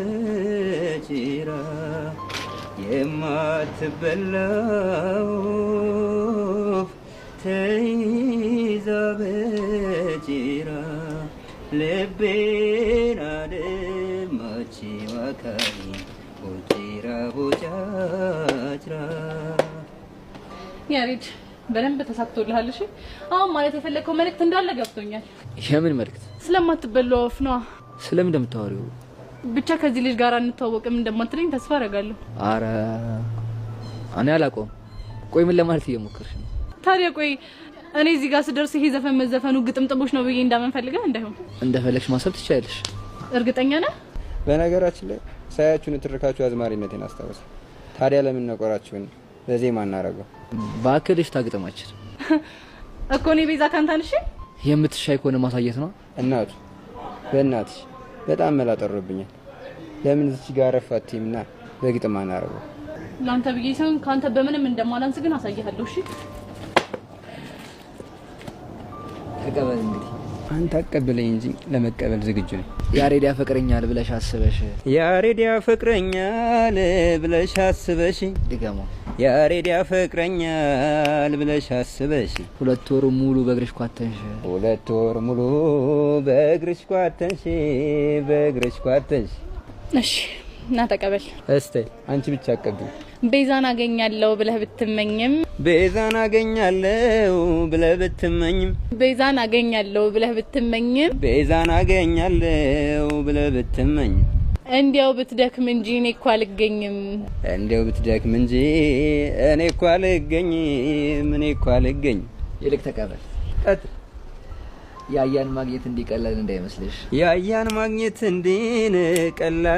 ይዛበጭራ የማትበላው ተይዛበጭራ ልቤን አደማች ዋካሪ ቦጭራ ቦጫጭራ። ያሬድ በደንብ ተሳክቶልሃል። እሺ አሁን ማለት የፈለከው መልእክት እንዳለ ገብቶኛል። የምን መልእክት? ስለማትበላው ወፍ ነው። ስለምን እንደምታወሪው? ብቻ ከዚህ ልጅ ጋር እንተዋወቅም እንደማትለኝ ተስፋ አደርጋለሁ። አረ እኔ አላውቀውም። ቆይ ምን ለማለት እየሞከርሽ ነው? ታዲያ ቆይ እኔ እዚህ ጋር ስደርስ ይሄ ዘፈን መዘፈኑ ግጥምጥሞች ነው ብዬ እንዳመን ፈልገህ እንዳይሆን እንደፈለግሽ ማሰብ ትችያለሽ። እርግጠኛ ነህ? በነገራችን ላይ ሳያችሁን ትርካችሁ አዝማሪነቴን አስታውስ። ታዲያ ለምን ነቆራችሁን በዜማ እናረጋው? ባክልሽ ታግጠማችን እኮ እኔ ቤዛ ካንታን። እሺ የምትሻይ ከሆነ ማሳየት ነው። እናቱ በእናትሽ በጣም መላጠሩብኛል። ለምን እዚህ ጋር ረፋቲምና በግጥም አናረጋው? ላንተ ብዬ ሳይሆን ካንተ በምንም እንደማላንስ ግን አሳይሃለሁ። እሺ ተቀበል እንግዲህ። አንተ አቀበለኝ እንጂ ለመቀበል ዝግጁ ነኝ። ያሬድ ያፈቅረኛል ብለሽ አስበሽ። ያሬድ ያፈቅረኛል ብለሽ አስበሽ። ድገሞ። ያሬድ ያፈቅረኛል ብለሽ አስበሽ። 2 ወር ሙሉ በእግርሽ ኳተንሽ። 2 ወር ሙሉ በእግርሽ ኳተንሽ፣ በእግርሽ ኳተንሽ። እሺ እና ተቀበል። እስቲ አንቺ ብቻ አቀበል። ቤዛን አገኛለሁ ብለህ ብትመኝም፣ ቤዛን አገኛለሁ ብለህ ብትመኝም፣ ቤዛን አገኛለሁ ብለህ ብትመኝም፣ ቤዛን አገኛለሁ ብለህ ብትመኝም፣ እንዲያው ብትደክም እንጂ እኔ እኮ አልገኝም፣ እንዲያው ብትደክም እንጂ እኔ እኮ አልገኝም፣ እኔ እኮ አልገኝም። ይልቅ ተቀበል። ያያን ማግኘት እንዲቀላል እንዳይመስልሽ። ያያን ማግኘት እንዲቀላል